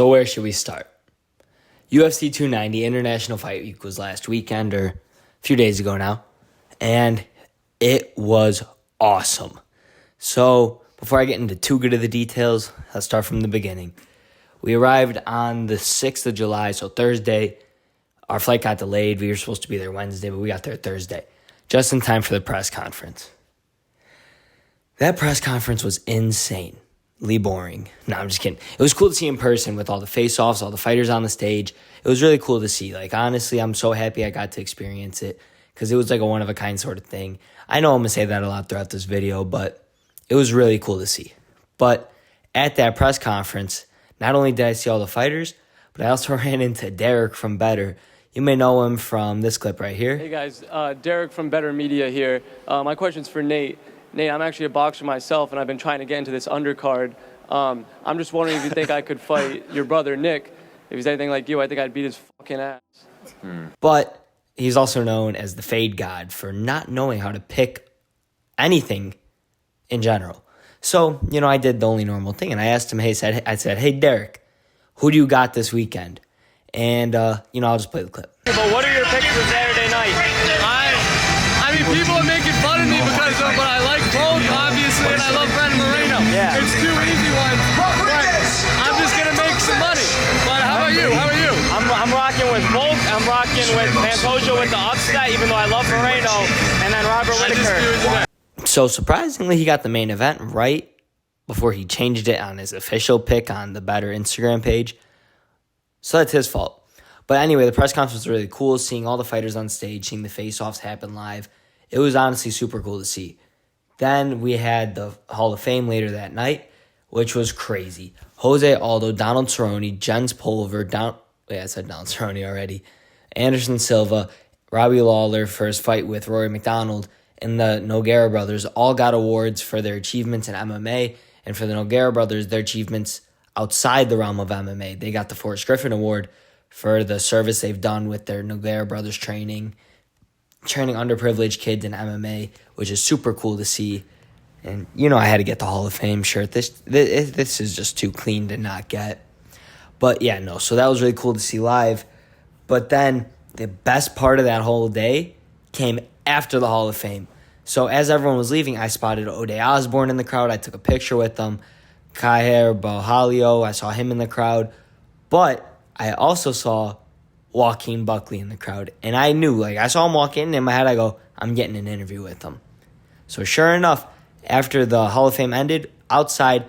So where should we start? UFC 290 International Fight Week was last weekend or a few days ago now, and it was awesome. So before I get into too good of the details, let's start from the beginning. We arrived on the 6th of July, so Thursday. Our flight got delayed. We were supposed to be there Wednesday, but we got there Thursday, just in time for the press conference. That press conference was insanely boring. No, I'm just kidding. It was cool to see in person with all the face-offs, all the fighters on the stage. It was really cool to see. Like, honestly, I'm so happy I got to experience it because it was like a one-of-a-kind sort of thing. I know I'm going to say that a lot throughout this video, but it was really cool to see. But at that press conference, not only did I see all the fighters, but I also ran into Derek from Better. You may know him from this clip right here. Hey guys, Derek from Better Media here. My question's for Nate. Nate, I'm actually a boxer myself, and I've been trying to get into this undercard. I'm just wondering if you think I could fight your brother, Nick. If he's anything like you, I think I'd beat his fucking ass. But he's also known as the Fade God for not knowing how to pick anything in general. So, I did the only normal thing, and I asked him, I said, hey, Derek, who do you got this weekend? And, I'll just play the clip. But what are your picks for Saturday night? I mean, people are making fun of me because of what I like both, obviously, and I love Brandon Moreno. Yeah. It's two easy ones, but I'm just going to make some money. But how about you? How are you? I'm rocking with Volk. I'm rocking with Pantoja with the upset, even though I love Moreno, and then Robert Whittaker. So surprisingly, he got the main event right before he changed it on his official pick on the Better Instagram page. So that's his fault. But anyway, the press conference was really cool, seeing all the fighters on stage, seeing the face-offs happen live. It was honestly super cool to see. Then we had the Hall of Fame later that night, which was crazy. Jose Aldo, Donald Cerrone, Jens Pulver, I said Donald Cerrone already, Anderson Silva, Robbie Lawler for his fight with Rory McDonald, and the Nogueira brothers all got awards for their achievements in MMA, and for the Nogueira brothers, their achievements outside the realm of MMA. They got the Forrest Griffin Award for the service they've done with their Nogueira brothers training underprivileged kids in MMA, which is super cool to see. And, I had to get the Hall of Fame shirt. This is just too clean to not get. But, yeah, no, so that was really cool to see live. But then the best part of that whole day came after the Hall of Fame. So as everyone was leaving, I spotted O'Day Osborne in the crowd. I took a picture with them. Kaher Bohalio, I saw him in the crowd. But I also saw Joaquin Buckley in the crowd. And I knew, I saw him walk in my head, I go, I'm getting an interview with him. So sure enough, after the Hall of Fame ended, outside,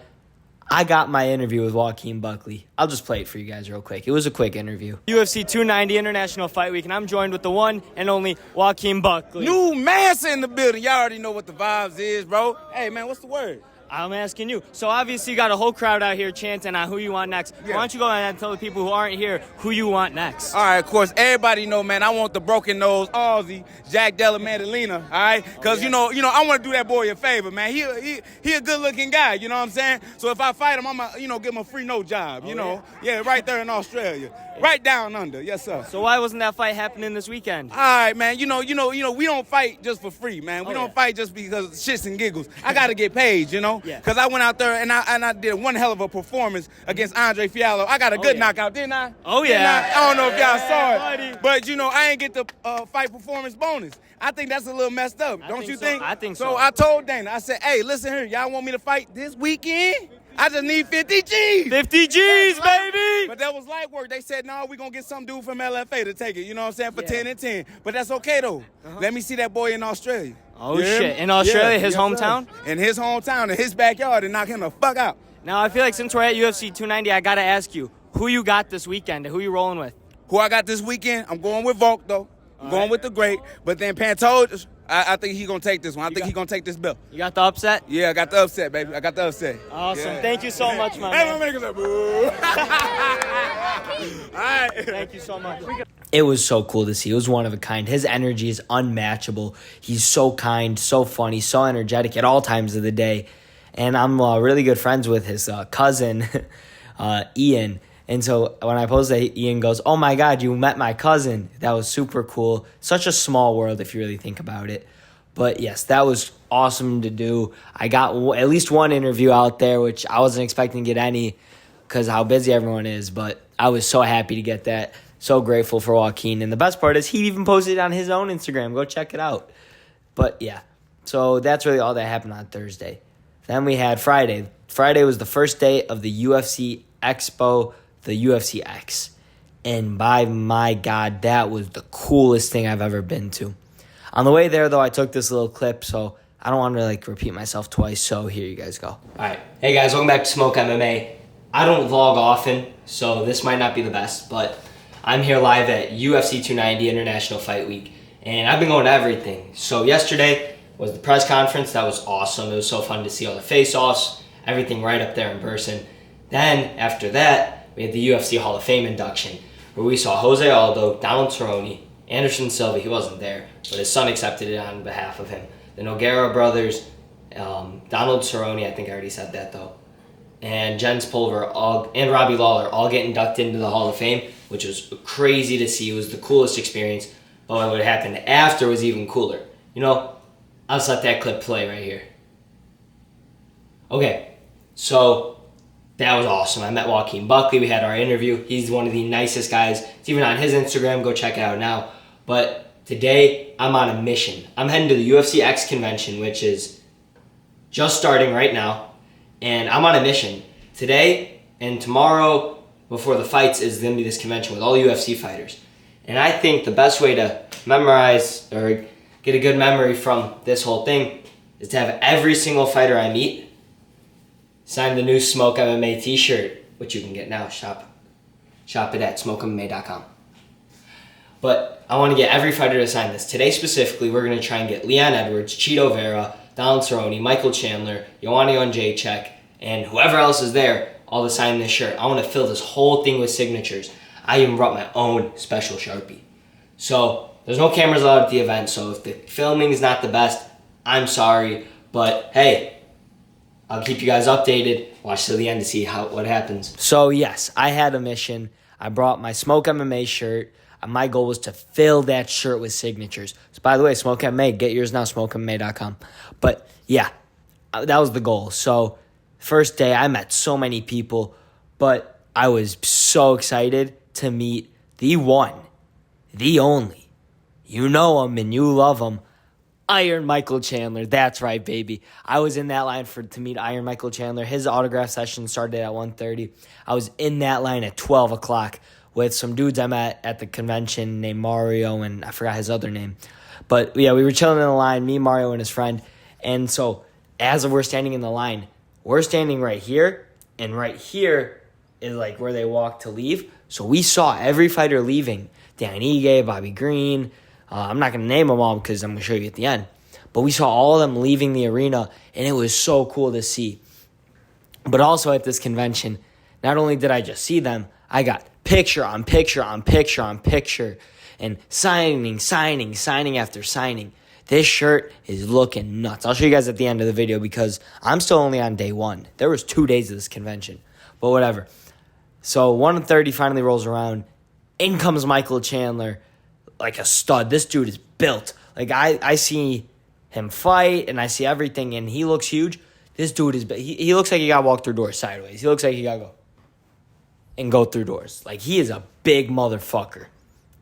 I got my interview with Joaquin Buckley. I'll just play it for you guys real quick. It was a quick interview. UFC 290 International Fight Week, and I'm joined with the one and only Joaquin Buckley. New Massa in the building. Y'all already know what the vibes is, bro. Hey, man, what's the word? I'm asking you. So obviously you got a whole crowd out here chanting on who you want next. Yeah. Why don't you go ahead and tell the people who aren't here who you want next? All right, of course, everybody know, man, I want the broken nose Aussie, Jack Della Maddalena, all right? Because, I want to do that boy a favor, man. He a good-looking guy, you know what I'm saying? So if I fight him, I'm going to give him a free no job, you know? Yeah, right there in Australia. Right down under, yes, sir. So why wasn't that fight happening this weekend? All right, man, we don't fight just for free, man. We don't fight just because shits and giggles. I got to get paid, Yeah. Because I went out there and I did one hell of a performance against Andre Fiallo. I got a good knockout, didn't I? Oh, yeah. I don't know if y'all saw buddy. it, but I ain't get the fight performance bonus. I think that's a little messed up, don't you think? I think so. So I told Dana, I said, hey, listen here, y'all want me to fight this weekend? I just need 50 G's. 50 G's, baby! But that was light work. They said, no, we're going to get some dude from LFA to take it, you know what I'm saying, for Yeah. 10 and 10. But that's okay, though. Let me see that boy in Australia. Oh, You hear shit. me? In Australia, Yeah, his yes, hometown? sir. In his hometown, in his backyard, and knock him the fuck out. Now, I feel like since we're at UFC 290, I got to ask you, who you got this weekend? Who you rolling with? Who I got this weekend, I'm going with Volk, though. I'm going with the great. But then Pantoja, I think he's going to take this one. I think he's going to take this belt. You got the upset? Yeah, I got the upset, baby. I got the upset. Awesome. Yeah. Thank you so much, my Hey, man. my niggas like, boo. All right. Thank you so much. It was so cool to see. It was one of a kind. His energy is unmatchable. He's so kind, so funny, so energetic at all times of the day. And I'm really good friends with his cousin, Ian. And so when I posted that, Ian goes, oh my God, you met my cousin. That was super cool. Such a small world if you really think about it. But yes, that was awesome to do. I got at least one interview out there, which I wasn't expecting to get any. because how busy everyone is. But I was so happy to get that. So grateful for Joaquin. And the best part is he even posted it on his own Instagram. Go check it out. But yeah, so that's really all that happened on Thursday. Then we had Friday. Friday was the first day of the UFC Expo, the UFC X. And by my God, that was the coolest thing I've ever been to. On the way there, though, I took this little clip, so I don't want to repeat myself twice, so here you guys go. All right. Hey, guys, welcome back to Smoke MMA. I don't vlog often, so this might not be the best, but I'm here live at UFC 290 International Fight Week, and I've been going to everything. So yesterday was the press conference. That was awesome. It was so fun to see all the face-offs, everything right up there in person. Then, after that, we had the UFC Hall of Fame induction, where we saw Jose Aldo, Donald Cerrone, Anderson Silva. He wasn't there, but his son accepted it on behalf of him. The Nogueira brothers, Donald Cerrone, I think I already said that though, and Jens Pulver and Robbie Lawler all get inducted into the Hall of Fame, which was crazy to see. It was the coolest experience. But what happened after was even cooler. I'll just let that clip play right here. Okay, so that was awesome. I met Joaquin Buckley. We had our interview. He's one of the nicest guys. It's even on his Instagram. Go check it out now. But today, I'm on a mission. I'm heading to the UFC X convention, which is just starting right now. And I'm on a mission. Today and tomorrow, before the fights, is going to be this convention with all UFC fighters. And I think the best way to memorize or get a good memory from this whole thing is to have every single fighter I meet sign the new Smoke MMA t-shirt, which you can get now. Shop it at SmokeMMA.com. But I want to get every fighter to sign this. Today specifically, we're going to try and get Leon Edwards, Cheeto Vera, Donald Cerrone, Michael Chandler, Joanna Jędrzejczyk, and whoever else is there, all to sign this shirt. I want to fill this whole thing with signatures. I even brought my own special Sharpie. So there's no cameras allowed at the event, so if the filming is not the best, I'm sorry. But hey, I'll keep you guys updated. Watch till the end to see what happens. So yes, I had a mission. I brought my Smoke MMA shirt. My goal was to fill that shirt with signatures. So by the way, Smoke MMA, get yours now, SmokeMMA.com. But yeah, that was the goal. So first day, I met so many people, but I was so excited to meet the one, the only. You know him and you love him. Iron Michael Chandler. That's right, baby. I was in that line to meet Iron Michael Chandler. His autograph session started at 1:30. I was in that line at 12 o'clock with some dudes I met at the convention named Mario, and I forgot his other name. But yeah, we were chilling in the line, me, Mario, and his friend. And so as we're standing in the line, we're standing right here, and right here is where they walk to leave. So we saw every fighter leaving. Dan Ige, Bobby Green. I'm not going to name them all because I'm going to show you at the end. But we saw all of them leaving the arena, and it was so cool to see. But also at this convention, not only did I just see them, I got picture on picture on picture on picture, and signing after signing. This shirt is looking nuts. I'll show you guys at the end of the video because I'm still only on day one. There was 2 days of this convention, but whatever. So 1:30 finally rolls around. In comes Michael Chandler like a stud. This dude is built. I see him fight, and I see everything, and he looks huge. This dude is he looks like he got to walk through doors sideways. He looks like he got to go through doors. He is a big motherfucker,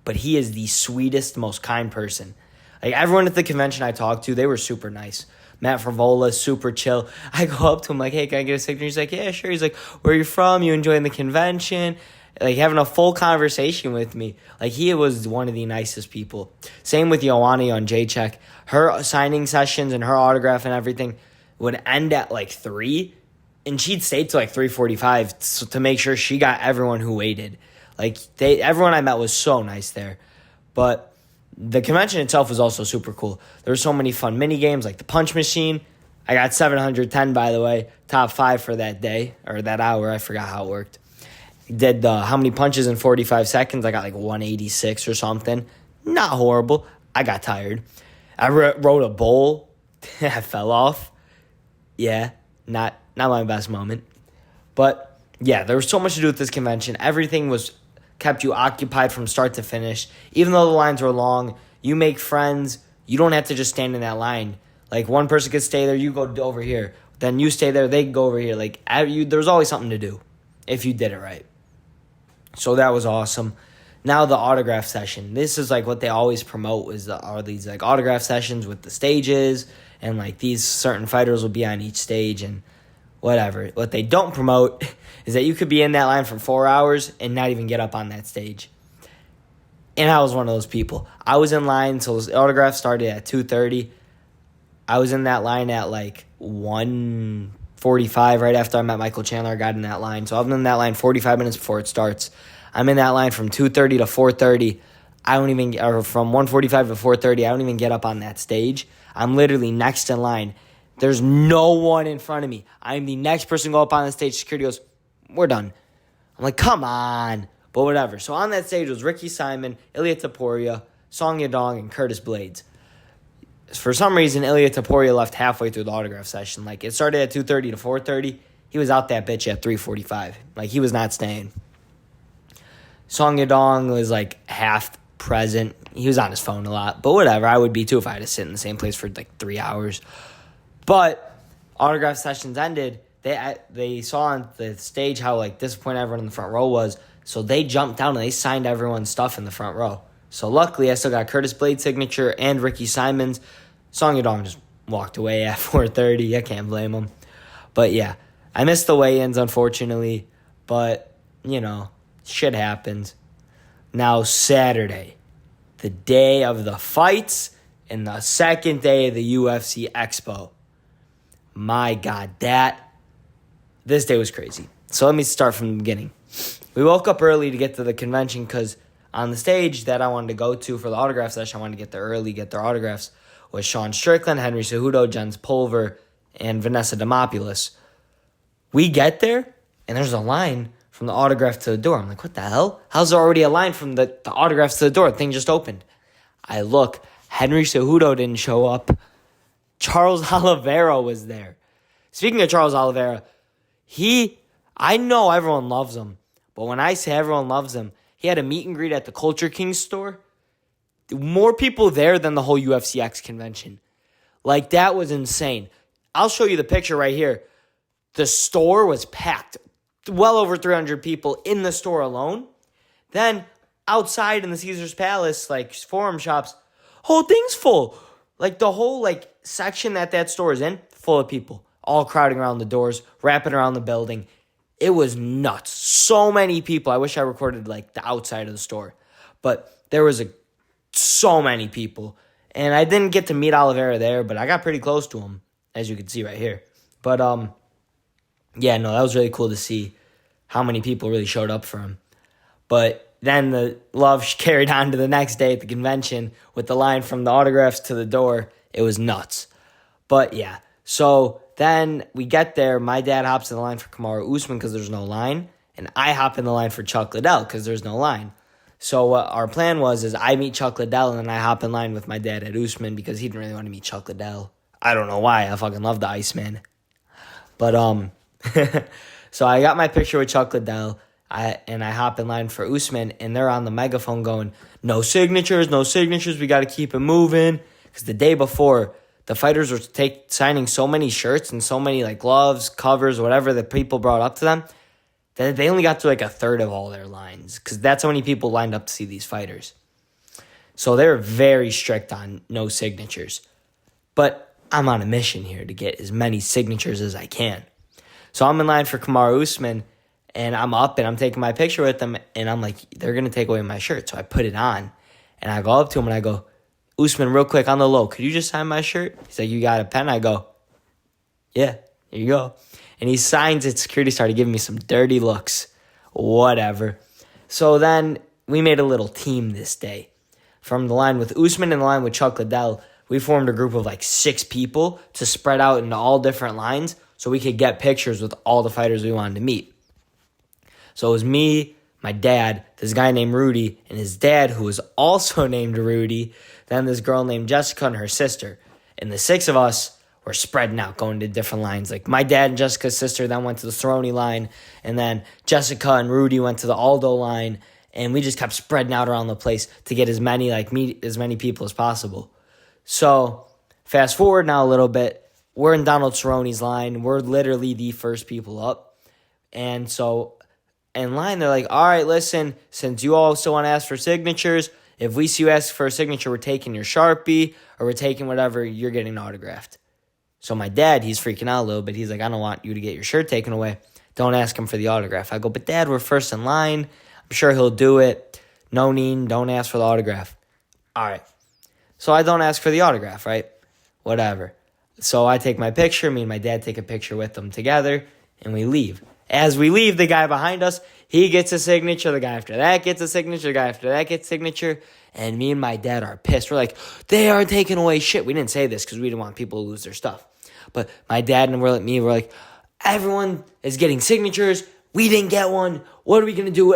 but he is the sweetest, most kind person. Everyone at the convention I talked to, they were super nice. Matt Frivola, super chill. I go up to him hey, can I get a signature? He's like, yeah, sure. He's like, where are you from? You enjoying the convention? Having a full conversation with me. He was one of the nicest people. Same with Joanna Jędrzejczyk. Her signing sessions and her autograph and everything would end at 3, and she'd stay till 3:45 to make sure she got everyone who waited. Everyone I met was so nice there. But the convention itself was also super cool. There were so many fun mini games, like the punch machine. I got 710, by the way, top 5 for that day or that hour. I forgot how it worked. Did how many punches in 45 seconds? I got 186 or something. Not horrible. I got tired. I rode a bowl. I fell off. Yeah, not my best moment. But yeah, there was so much to do with this convention. Everything kept you occupied from start to finish. Even though the lines were long, you make friends. You don't have to just stand in that line. One person could stay there, you go over here. Then you stay there, they go over here. There was always something to do. if you did it right. So that was awesome. Now the autograph session. This is like what they always promote are these like autograph sessions with the stages, and like these certain fighters will be on each stage and whatever. What they don't promote is that you could be in that line for 4 hours and not even get up on that stage. And I was one of those people. I was in line, so the autograph started at 2:30. I was in that line at like 1:45 right after I met Michael Chandler. I got in that line. So I'm in that line 45 minutes before it starts. I'm in that line from 2:30 to 4:30. Or from 1:45 to 4:30, I don't even get up on that stage. I'm literally next in line. There's no one in front of me. I'm the next person to go up on the stage. Security goes, "We're done." I'm like, come on. But whatever. So on that stage was Ricky Simon, Ilya Taporia, Song Yadong, and Curtis Blades. For some reason, Ilya Taporia left halfway through the autograph session. Like, it started at 2:30 to 4:30. He was out that bitch at 3:45. Like, he was not staying. Song Yadong was, like, half present. He was on his phone a lot. But whatever. I would be, too, if I had to sit in the same place for, like, 3 hours. But autograph sessions ended. They saw on the stage how, like, disappointed everyone in the front row was. So they jumped down and they signed everyone's stuff in the front row. So luckily, I still got Curtis Blade's signature and Ricky Simon's. Song Yadong just walked away at 4:30. I can't blame him. But yeah, I missed the weigh-ins, unfortunately. But, you know, shit happens. Now Saturday, the day of the fights and the second day of the UFC Expo. My God, this day was crazy. So let me start from the beginning. We woke up early to get to the convention because on the stage that I wanted to go to for the autograph session, I wanted to get there early, get their autographs, was Sean Strickland, Henry Cejudo, Jens Pulver, and Vanessa Demopoulos. We get there, and there's a line from the autograph to the door. I'm like, what the hell? How's there already a line from the autographs to the door? The thing just opened. I look. Henry Cejudo didn't show up. Charles Oliveira was there. Speaking of Charles Oliveira, I know everyone loves him. But when I say everyone loves him, he had a meet and greet at the Culture King store. More people there than the whole UFC X convention. Like, that was insane. I'll show you the picture right here. The store was packed. Well over 300 people in the store alone. Then, outside in the Caesars Palace, like, forum shops, whole thing's full. Like, the whole, like, section that store is in, full of people. All crowding around the doors, wrapping around the building. It was nuts. So many people. I wish I recorded, like, the outside of the store. But there was so many people. And I didn't get to meet Oliveira there, but I got pretty close to him, as you can see right here. But, yeah, no, that was really cool to see how many people really showed up for him. But then the love carried on to the next day at the convention with the line from the autographs to the door. It was nuts. But, yeah, so then we get there. My dad hops in the line for Kamaru Usman because there's no line. And I hop in the line for Chuck Liddell because there's no line. So what our plan is I meet Chuck Liddell and then I hop in line with my dad at Usman because he didn't really want to meet Chuck Liddell. I don't know why. I fucking love the Iceman. But, so I got my picture with Chuck Liddell. I hop in line for Usman, and they're on the megaphone going, no signatures, we got to keep it moving. Because the day before, the fighters were signing so many shirts and so many like gloves, covers, whatever that people brought up to them, that they only got to like a third of all their lines. Because that's how many people lined up to see these fighters. So they're very strict on no signatures. But I'm on a mission here to get as many signatures as I can. So I'm in line for Kamaru Usman, and I'm up, and I'm taking my picture with them, and I'm like, they're going to take away my shirt. So I put it on, and I go up to him, and I go, Usman, real quick, on the low, could you just sign my shirt? He's like, you got a pen? I go, yeah, here you go. And he signs it. Security started giving me some dirty looks. Whatever. So then we made a little team this day. From the line with Usman and the line with Chuck Liddell, we formed a group of like 6 people to spread out into all different lines so we could get pictures with all the fighters we wanted to meet. So it was me, my dad, this guy named Rudy, and his dad, who was also named Rudy, then this girl named Jessica and her sister. And the 6 of us were spreading out, going to different lines. Like my dad and Jessica's sister then went to the Cerrone line, and then Jessica and Rudy went to the Aldo line, and we just kept spreading out around the place to get as many people as possible. So fast forward now a little bit. We're in Donald Cerrone's line. We're literally the first people up. And so in line, they're like, all right, listen, since you all still want to ask for signatures, if we see you ask for a signature, we're taking your Sharpie or we're taking whatever, you're getting autographed. So my dad, he's freaking out a little bit. He's like, I don't want you to get your shirt taken away. Don't ask him for the autograph. I go, but Dad, we're first in line. I'm sure he'll do it. No need. Don't ask for the autograph. All right. So I don't ask for the autograph, right? Whatever. So I take my picture. Me and my dad take a picture with them together, and we leave. As we leave, the guy behind us, he gets a signature. The guy after that gets a signature. The guy after that gets a signature. And me and my dad are pissed. We're like, they are taking away shit. We didn't say this because we didn't want people to lose their stuff. But my dad and we're like, everyone is getting signatures. We didn't get one. What are we going to do?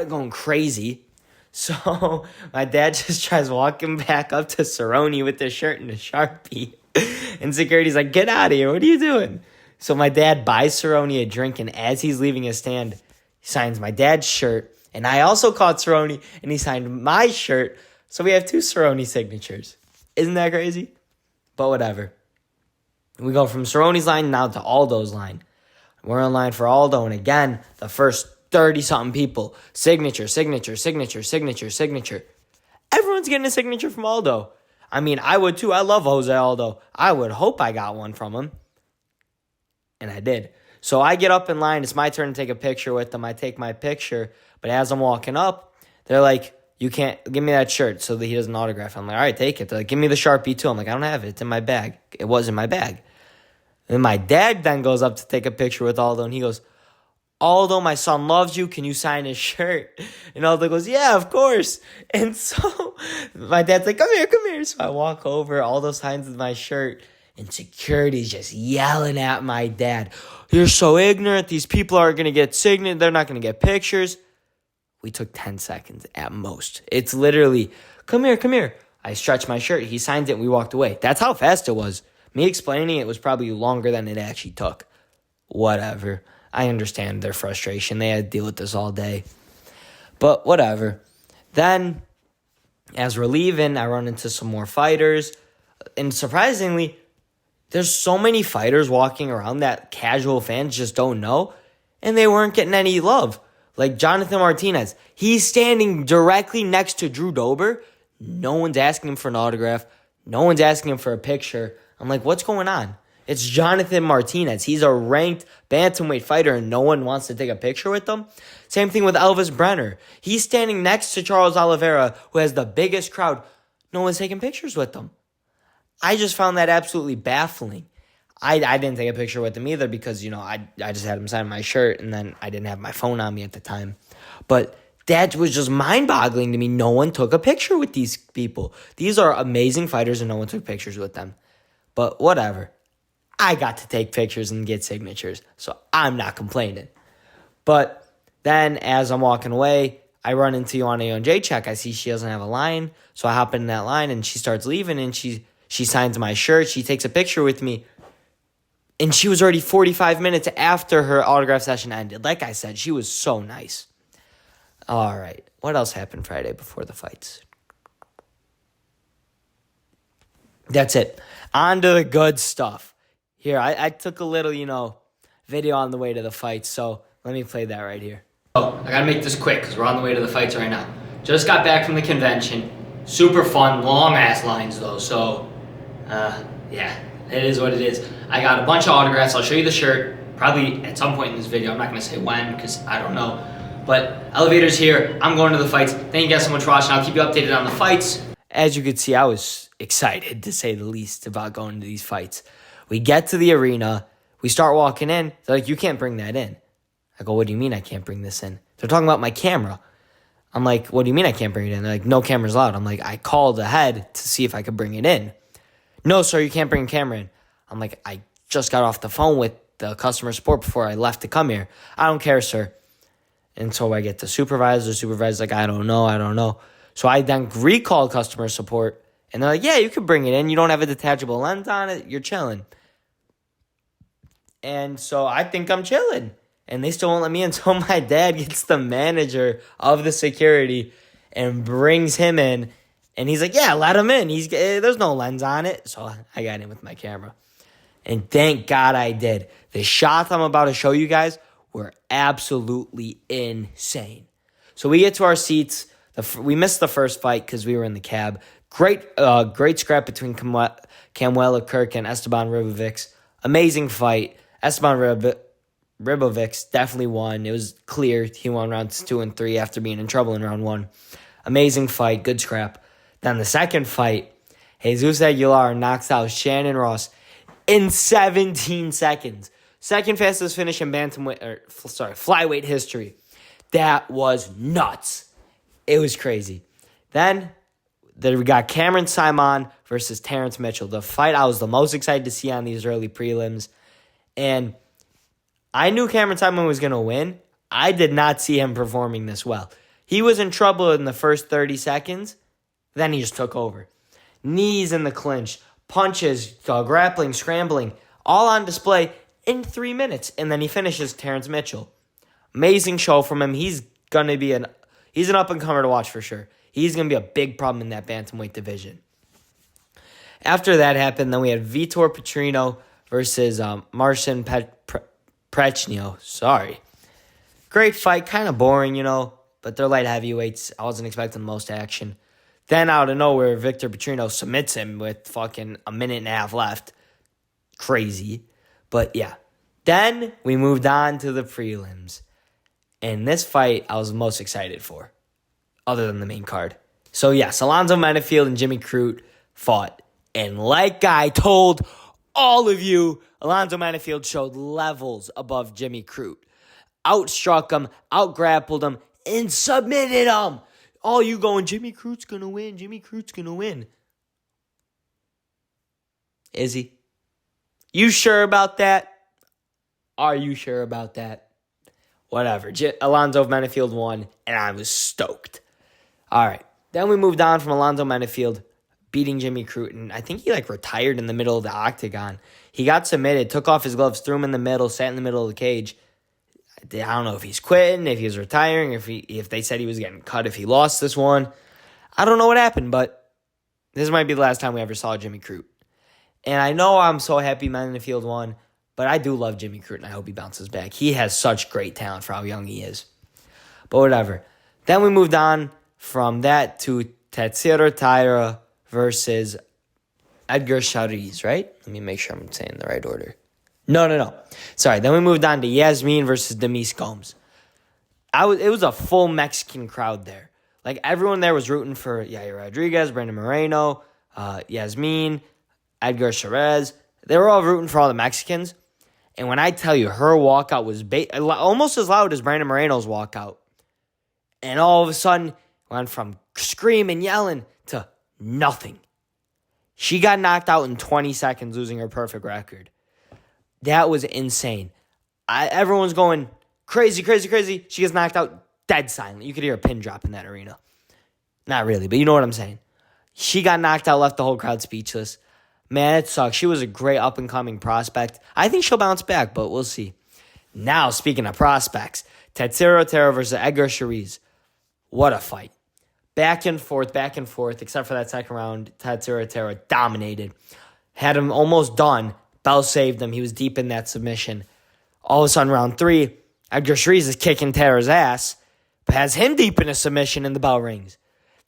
Going crazy. So my dad just tries walking back up to Cerrone with the shirt and the Sharpie. And security's like, get out of here. What are you doing? So my dad buys Cerrone a drink, and as he's leaving his stand, he signs my dad's shirt. And I also caught Cerrone, and he signed my shirt. So we have 2 Cerrone signatures. Isn't that crazy? But whatever. We go from Cerrone's line now to Aldo's line. We're in line for Aldo, and again, the first 30-something people. Signature, signature, signature, signature, signature. Everyone's getting a signature from Aldo. I mean, I would too. I love Jose Aldo. I would hope I got one from him. And I did. So I get up in line. It's my turn to take a picture with them. I take my picture. But as I'm walking up, they're like, you can't, give me that shirt so that he doesn't autograph it. I'm like, all right, take it. They're like, give me the Sharpie too. I'm like, I don't have it. It's in my bag. It was in my bag. And my dad then goes up to take a picture with Aldo, and he goes, Aldo, my son loves you. Can you sign his shirt? And Aldo goes, yeah, of course. And so my dad's like, come here. So I walk over. Aldo signs my shirt. And security's just yelling at my dad. You're so ignorant. These people aren't going to get signatures. They're not going to get pictures. We took 10 seconds at most. It's literally, come here. I stretched my shirt. He signed it, and we walked away. That's how fast it was. Me explaining it was probably longer than it actually took. Whatever. I understand their frustration. They had to deal with this all day. But whatever. Then, as we're leaving, I run into some more fighters. And surprisingly, there's so many fighters walking around that casual fans just don't know. And they weren't getting any love. Like Jonathan Martinez. He's standing directly next to Drew Dober. No one's asking him for an autograph. No one's asking him for a picture. I'm like, what's going on? It's Jonathan Martinez. He's a ranked bantamweight fighter, and no one wants to take a picture with him. Same thing with Elvis Brenner. He's standing next to Charles Oliveira, who has the biggest crowd. No one's taking pictures with him. I just found that absolutely baffling. I didn't take a picture with him either because, I just had him sign my shirt, and then I didn't have my phone on me at the time. But that was just mind-boggling to me. No one took a picture with these people. These are amazing fighters, and no one took pictures with them. But whatever. I got to take pictures and get signatures, so I'm not complaining. But then as I'm walking away, I run into Joanna Jędrzejczyk. I see she doesn't have a line, so I hop in that line, and she starts leaving, and she signs my shirt. She takes a picture with me, and she was already 45 minutes after her autograph session ended. Like I said, she was so nice. All right, what else happened Friday before the fights? That's it. On to the good stuff. Here, I took a little, video on the way to the fights, so let me play that right here. Oh, I gotta make this quick because we're on the way to the fights right now. Just got back from the convention. Super fun, long-ass lines, though, so, yeah, it is what it is. I got a bunch of autographs. I'll show you the shirt probably at some point in this video. I'm not gonna say when because I don't know. But elevator's here. I'm going to the fights. Thank you guys so much for watching. I'll keep you updated on the fights. As you can see, I was excited, to say the least, about going to these fights. We get to the arena. We start walking in. They're like, you can't bring that in. I go, what do you mean I can't bring this in? They're talking about my camera. I'm like, what do you mean I can't bring it in? They're like, no camera's allowed. I'm like, I called ahead to see if I could bring it in. No, sir, you can't bring a camera in. I'm like, I just got off the phone with the customer support before I left to come here. I don't care, sir. And so I get the supervisor. The supervisor's like, I don't know. So I then recalled customer support. And they're like, yeah, you can bring it in. You don't have a detachable lens on it. You're chilling. And so I think I'm chilling. And they still won't let me in. So my dad gets the manager of the security and brings him in. And he's like, yeah, let him in. There's no lens on it. So I got in with my camera. And thank God I did. The shots I'm about to show you guys were absolutely insane. So we get to our seats. We missed the first fight because we were in the cab. Great scrap between Camuela Kirk and Esteban Ribovics. Amazing fight. Esteban Ribovics definitely won. It was clear he won rounds 2 and 3 after being in trouble in round 1. Amazing fight. Good scrap. Then the second fight, Jesus Aguilar knocks out Shannon Ross in 17 seconds. Second fastest finish in flyweight history. That was nuts. It was crazy. Then we got Cameron Simon versus Terrence Mitchell. The fight I was the most excited to see on these early prelims. And I knew Cameron Simon was going to win. I did not see him performing this well. He was in trouble in the first 30 seconds. Then he just took over. Knees in the clinch, punches, grappling, scrambling, all on display in 3 minutes. And then he finishes Terrence Mitchell. Amazing show from him. He's an up-and-comer to watch for sure. He's going to be a big problem in that bantamweight division. After that happened, then we had Vitor Petrino versus Marcin Prechno. Sorry. Great fight. Kind of boring, but they're light heavyweights. I wasn't expecting the most action. Then out of nowhere, Victor Petrino submits him with fucking a minute and a half left. Crazy. But yeah. Then we moved on to the prelims. And this fight I was most excited for, other than the main card. So yes, Alonzo Menifield and Jimmy Crute fought. And like I told all of you, Alonzo Menifield showed levels above Jimmy Crute. Outstruck him, outgrappled him, and submitted him. All you going, Jimmy Crute's going to win, Jimmy Crute's going to win. Is he? You sure about that? Are you sure about that? Whatever. Alonzo Menifield won, and I was stoked. All right. Then we moved on from Alonzo Menifield beating Jimmy Crute, and I think he retired in the middle of the octagon. He got submitted, took off his gloves, threw him in the middle, sat in the middle of the cage. I don't know if he's quitting, if he's retiring, if they said he was getting cut if he lost this one. I don't know what happened, but this might be the last time we ever saw Jimmy Crute. And I know I'm so happy Menifield won, but I do love Jimmy Crute, and I hope he bounces back. He has such great talent for how young he is. But whatever. Then we moved on from that to Tatsiro Taira versus Edgar Chariz, right? Let me make sure I'm saying the right order. No. Sorry. Then we moved on to Yasmin versus Demise Gomes. It was a full Mexican crowd there. Everyone there was rooting for Yair Rodriguez, Brandon Moreno, Yasmin, Edgar Chariz. They were all rooting for all the Mexicans. And when I tell you, her walkout was almost as loud as Brandon Moreno's walkout. And all of a sudden, went from screaming, yelling, to nothing. She got knocked out in 20 seconds, losing her perfect record. That was insane. Everyone's going crazy. She gets knocked out, dead silent. You could hear a pin drop in that arena. Not really, but you know what I'm saying. She got knocked out, left the whole crowd speechless. Man, it sucks. She was a great up-and-coming prospect. I think she'll bounce back, but we'll see. Now, speaking of prospects, Tatsiro Taira versus Edgar Chariz. What a fight. Back and forth, except for that second round. Tatsiro Taira dominated. Had him almost done. Bell saved him. He was deep in that submission. All of a sudden, round 3, Edgar Chariz is kicking Taira's ass, but has him deep in a submission, and the bell rings.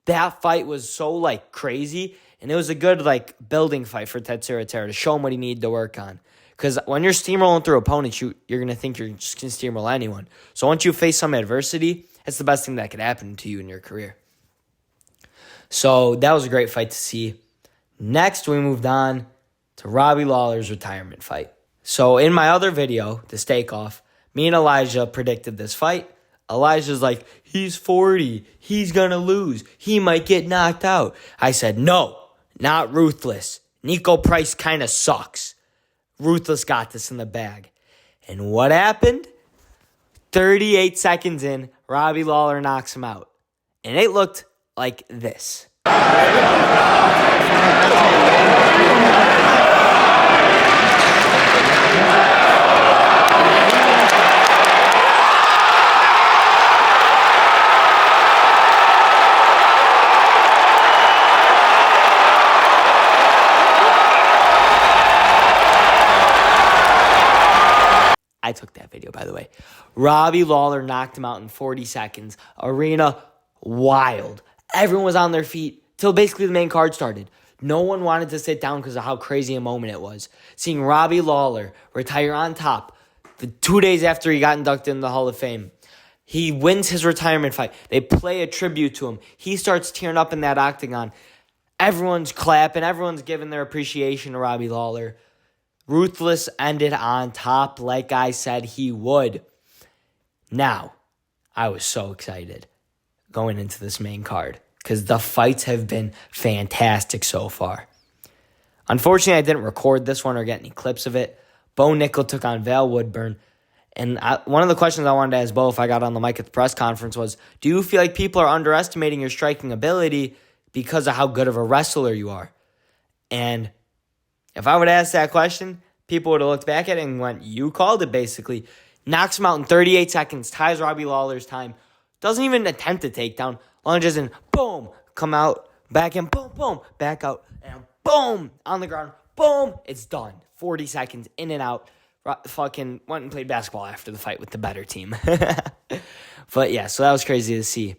That fight was so, crazy, and it was a good, building fight for Tatsiro Taira to show him what he needed to work on. Because when you're steamrolling through opponents, you're going to think you're just going to steamroll anyone. So once you face some adversity, it's the best thing that could happen to you in your career. So that was a great fight to see. Next, we moved on to Robbie Lawler's retirement fight. So in my other video, the Stake Off, me and Elijah predicted this fight. Elijah's like, he's 40. He's going to lose. He might get knocked out. I said, no, not Ruthless. Nico Price kind of sucks. Ruthless got this in the bag. And what happened? 38 seconds in, Robbie Lawler knocks him out. And it looked like this. I took that video, by the way. Robbie Lawler knocked him out in 40 seconds. Arena, wild. Everyone was on their feet till basically the main card started. No one wanted to sit down because of how crazy a moment it was. Seeing Robbie Lawler retire on top the 2 days after he got inducted in the Hall of Fame. He wins his retirement fight. They play a tribute to him. He starts tearing up in that octagon. Everyone's clapping. Everyone's giving their appreciation to Robbie Lawler. Ruthless ended on top like I said he would. Now, I was so excited going into this main card because the fights have been fantastic so far. Unfortunately, I didn't record this one or get any clips of it. Bo Nickel took on Val Woodburn. And one of the questions I wanted to ask Bo if I got on the mic at the press conference was, do you feel like people are underestimating your striking ability because of how good of a wrestler you are? And if I would ask that question, people would have looked back at it and went, you called it basically. Knocks him out in 38 seconds, ties Robbie Lawler's time, doesn't even attempt a takedown, lunges and boom, come out, back in, boom, boom, back out, and boom, on the ground, boom, it's done. 40 seconds, in and out. Fucking went and played basketball after the fight with the better team. But yeah, so that was crazy to see.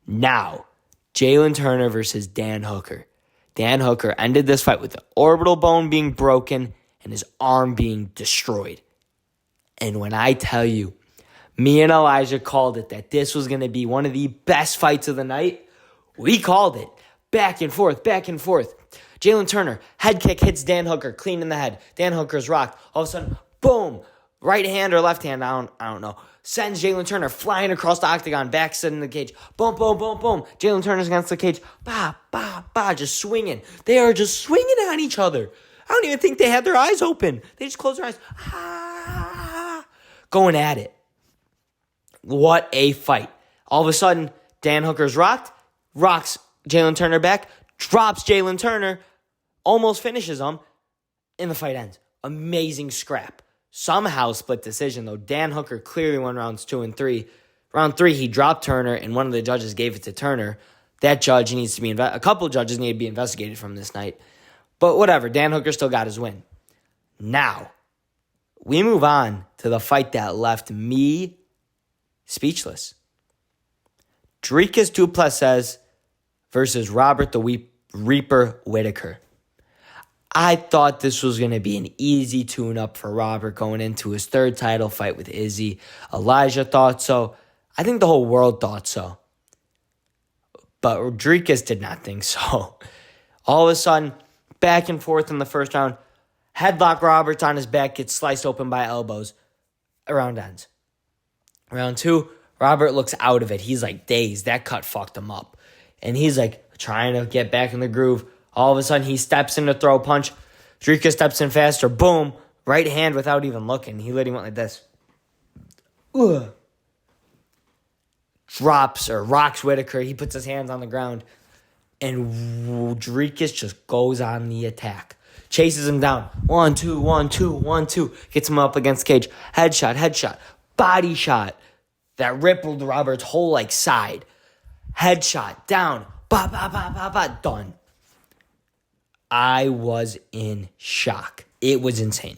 Now, Jalen Turner versus Dan Hooker. Dan Hooker ended this fight with the orbital bone being broken and his arm being destroyed. And when I tell you, me and Elijah called it that this was going to be one of the best fights of the night, we called it. Back and forth, back and forth. Jalen Turner, head kick hits Dan Hooker, clean in the head. Dan Hooker's rocked. All of a sudden, boom, right hand or left hand, I don't know. Sends Jalen Turner flying across the octagon, back in the cage. Boom, boom, boom, boom. Jalen Turner's against the cage. Bah, bah, bah, just swinging. They are just swinging on each other. I don't even think they had their eyes open. They just closed their eyes. Ah, going at it. What a fight. All of a sudden, Dan Hooker's rocked, rocks Jalen Turner back, drops Jalen Turner, almost finishes him, and the fight ends. Amazing scrap. Somehow split decision, though. Dan Hooker clearly won rounds 2 and 3. Round 3, he dropped Turner, and one of the judges gave it to Turner. That judge needs to be a couple judges need to be investigated from this night. But whatever, Dan Hooker still got his win. Now, we move on to the fight that left me speechless. Dricus Du Plessis versus Robert the Reaper Whittaker. I thought this was going to be an easy tune-up for Robert going into his third title fight with Izzy. Elijah thought so. I think the whole world thought so. But Dricus did not think so. All of a sudden, back and forth in the first round. Headlock Roberts on his back, gets sliced open by elbows. Round ends. Round 2, Robert looks out of it. He's like dazed. That cut fucked him up. And he's like trying to get back in the groove. All of a sudden, he steps in to throw a punch. Dricus steps in faster. Boom. Right hand without even looking. He literally went like this. Ugh. Drops or rocks Whittaker. He puts his hands on the ground. And Dricus just goes on the attack. Chases him down. 1, 2, 1, 2, 1, 2. Gets him up against the cage. Headshot. Body shot. That rippled Robert's whole side. Headshot. Down. Ba, ba, ba, ba, ba. Done. I was in shock. It was insane.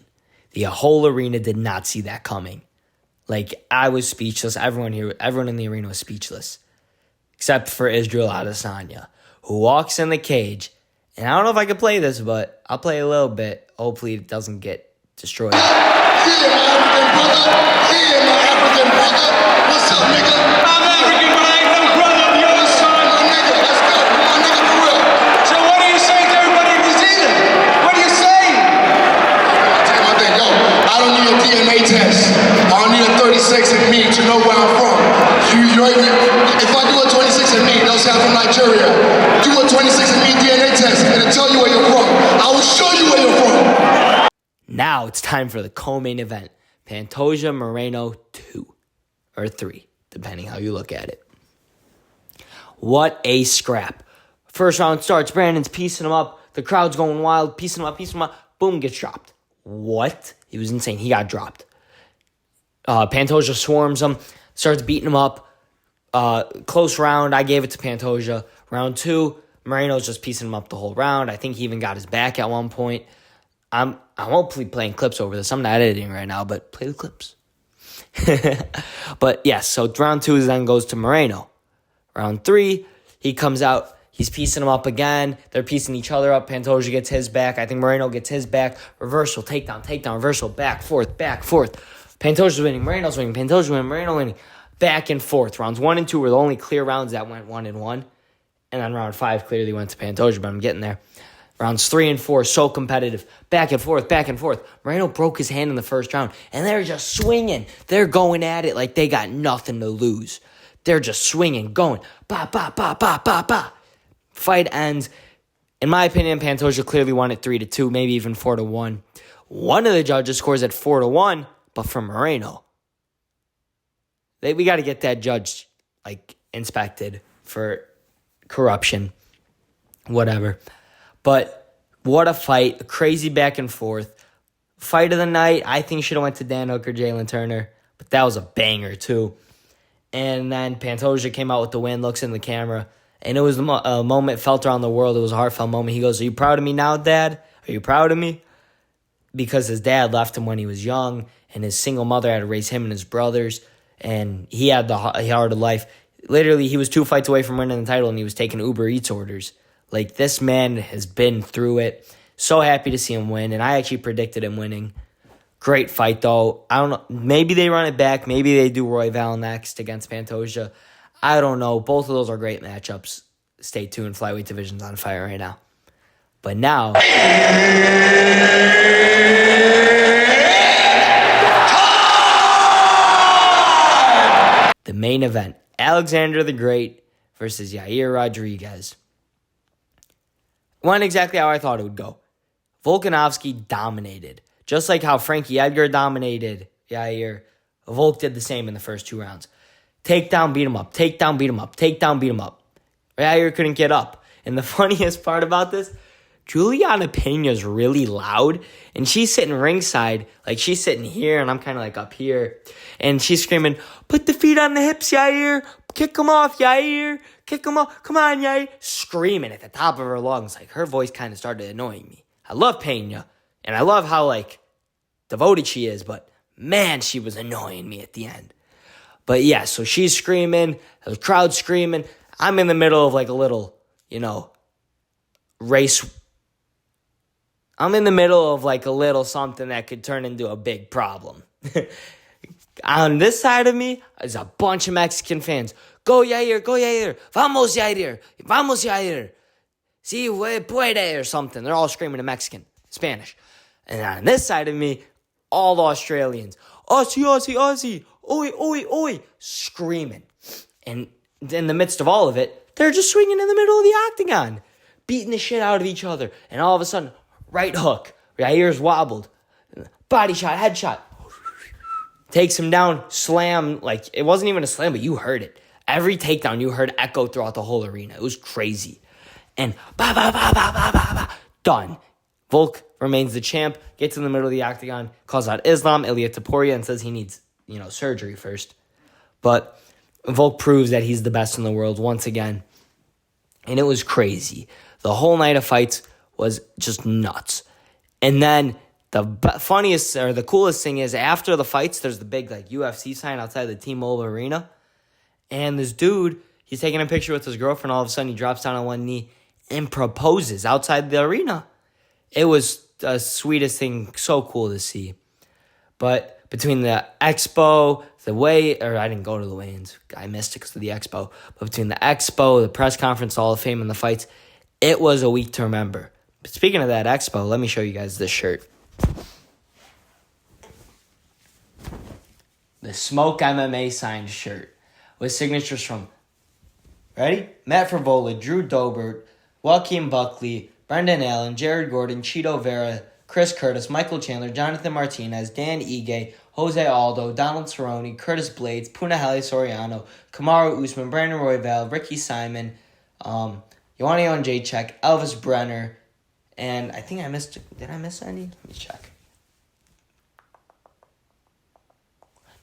The whole arena did not see that coming. I was speechless. Everyone in the arena was speechless. Except for Israel Adesanya, who walks in the cage. And I don't know if I could play this, but I'll play a little bit. Hopefully it doesn't get destroyed. Yeah, my African brother. What's up, nigga? I'm African, but I ain't no brother of yours, son. My nigga, let's go. My nigga, for real. So what do you say to everybody in New Zealand? What do you say? I'll tell you one thing, yo. I don't need a DNA test. I don't need a 36 and me to know where I'm from. If I do a 26 and me, they'll say I'm from Nigeria. Do a 26 and me DNA test, and it'll tell you where you're from. I will show you where you're from. Now it's time for the co-main event. Pantoja Moreno 2 or 3, depending how you look at it. What a scrap. First round starts, Brandon's piecing him up. The crowd's going wild, piecing him up. Boom, gets dropped. What? He was insane. He got dropped. Pantoja swarms him, starts beating him up. Close round, I gave it to Pantoja. Round 2, Moreno's just piecing him up the whole round. I think he even got his back at one point. I won't be playing clips over this. I'm not editing right now, but play the clips. But yes, so round 2 then goes to Moreno. Round 3, he comes out. He's piecing them up again. They're piecing each other up. Pantoja gets his back. I think Moreno gets his back. Reversal, takedown, reversal, back, forth. Pantoja's winning. Moreno's winning. Pantoja's winning. Moreno winning. Back and forth. Rounds 1 and 2 were the only clear rounds that went 1-1. And then round 5 clearly went to Pantoja, but I'm getting there. Rounds 3 and 4, so competitive. Back and forth. Moreno broke his hand in the first round, and they're just swinging. They're going at it like they got nothing to lose. They're just swinging, going, ba, ba, ba, ba, ba, ba. Fight ends. In my opinion, Pantoja clearly won it 3-2, maybe even 4-1. One of the judges scores at 4-1, but for Moreno. We got to get that judge inspected for corruption, whatever. But what a fight, a crazy back and forth. Fight of the night, I think should have went to Dan Hooker, Jalen Turner, but that was a banger too. And then Pantoja came out with the win, looks in the camera, and it was a moment felt around the world. It was a heartfelt moment. He goes, "Are you proud of me now, Dad? Are you proud of me?" Because his dad left him when he was young, and his single mother had to raise him and his brothers, and he had the hard of life. Literally, he was 2 fights away from winning the title, and he was taking Uber Eats orders. This man has been through it. So happy to see him win, and I actually predicted him winning. Great fight, though. I don't know. Maybe they run it back. Maybe they do Royval next against Pantoja. I don't know. Both of those are great matchups. Stay tuned. Flyweight division's on fire right now. But now, the main event. Alexander the Great versus Yair Rodriguez. Went exactly how I thought it would go. Volkanovski dominated. Just like how Frankie Edgar dominated Yair, Volk did the same in the first 2 rounds. Takedown, beat him up. Takedown, beat him up. Takedown, beat him up. Yair couldn't get up. And the funniest part about this, Juliana Pena's really loud, and she's sitting ringside, she's sitting here, and I'm kind of up here, and she's screaming, "Put the feet on the hips, Yair! Kick him off, Yair! Kick him off! Come on, Yair!" Screaming at the top of her lungs. Her voice kind of started annoying me. I love Pena, and I love how, devoted she is, but, man, she was annoying me at the end. But, yeah, so she's screaming, the crowd's screaming. I'm in the middle of, a little, race. I'm in the middle of, a little something that could turn into a big problem. On this side of me is a bunch of Mexican fans. Go Yair, go Yair. Vamos Yair, vamos Yair. Si puede or something. They're all screaming in Mexican, Spanish. And on this side of me, all the Australians. Aussie, Aussie, Aussie. Oi, oi, oi. Screaming. And in the midst of all of it, they're just swinging in the middle of the octagon. Beating the shit out of each other. And all of a sudden, right hook. Yair's wobbled. Body shot, headshot. Takes him down, slam. It wasn't even a slam, but you heard it. Every takedown you heard echo throughout the whole arena. It was crazy. And ba ba ba ba ba ba ba. Done. Volk remains the champ. Gets in the middle of the octagon. Calls out Islam, Ilia Topuria, and says he needs, surgery first. But Volk proves that he's the best in the world once again. And it was crazy. The whole night of fights was just nuts. And then the funniest or the coolest thing is after the fights, there's the big UFC sign outside the T-Mobile Arena. And this dude, he's taking a picture with his girlfriend. All of a sudden, he drops down on one knee and proposes outside the arena. It was the sweetest thing, so cool to see. But between the expo, I didn't go to the weigh-ins. I missed it because of the expo. But between the expo, the press conference, Hall of Fame, and the fights, it was a week to remember. But speaking of that expo, let me show you guys this shirt. The SmokeMMA signed shirt with signatures from, ready? Matt Favola, Drew Dobert, Joaquin Buckley, Brendan Allen, Jared Gordon, Cheeto Vera, Chris Curtis, Michael Chandler, Jonathan Martinez, Dan Ige, Jose Aldo, Donald Cerrone, Curtis Blades, Punahele Soriano, Kamaru Usman, Brandon Royval, Ricky Simon, Ioannion Jacek, Elvis Brenner, and I think did I miss any? Let me check.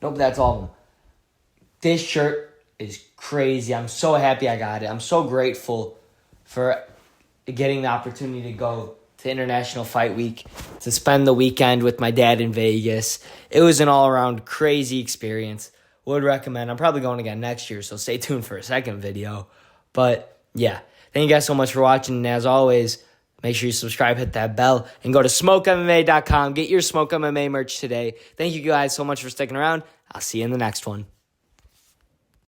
Nope, that's all of them. This shirt is crazy. I'm so happy I got it. I'm so grateful for getting the opportunity to go to International Fight Week to spend the weekend with my dad in Vegas. It was an all-around crazy experience. Would recommend. I'm probably going again next year, so stay tuned for a second video. But yeah, thank you guys so much for watching. And as always, make sure you subscribe, hit that bell, and go to SmokeMMA.com. Get your SmokeMMA merch today. Thank you guys so much for sticking around. I'll see you in the next one.